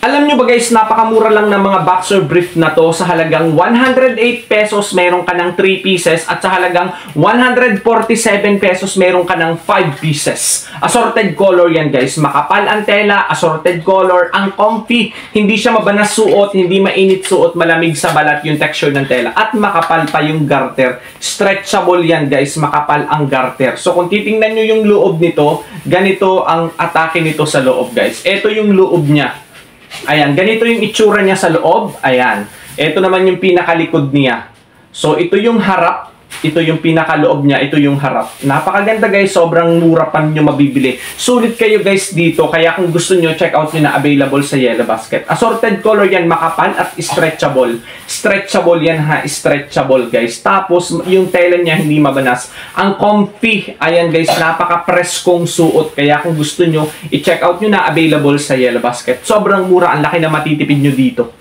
Alam nyo ba guys, napakamura lang ng mga boxer brief na to. Sa halagang 108 pesos, meron ka ng 3 pieces. At sa halagang 147 pesos, meron ka ng 5 pieces. Assorted color yan guys. Makapal ang tela, assorted color, ang comfy. Hindi siya mabanas suot, hindi mainit suot, malamig sa balat yung texture ng tela. At makapal pa yung garter. Stretchable yan guys, makapal ang garter. So kung titingnan nyo yung loob nito, ganito ang atake nito sa loob guys. Ito yung loob niya. Ayan, ganito yung itsura niya sa loob. Ayan. Ito naman yung pinakalikod niya. So, ito yung harap. Ito yung pinakaloob niya. Ito yung harap. Napakaganda guys. Sobrang mura pa nyo mabibili. Sulit kayo guys dito. Kaya kung gusto nyo, check out nyo na available sa Yellow Basket. Assorted color yan. Makapal at stretchable. Stretchable yan ha. Stretchable guys. Tapos, yung tela niya hindi mabanas. Ang comfy. Ayan guys. Napaka-preskong suot. Kaya kung gusto nyo, i-check out nyo na available sa Yellow Basket. Sobrang mura. Ang laki na matitipid nyo dito.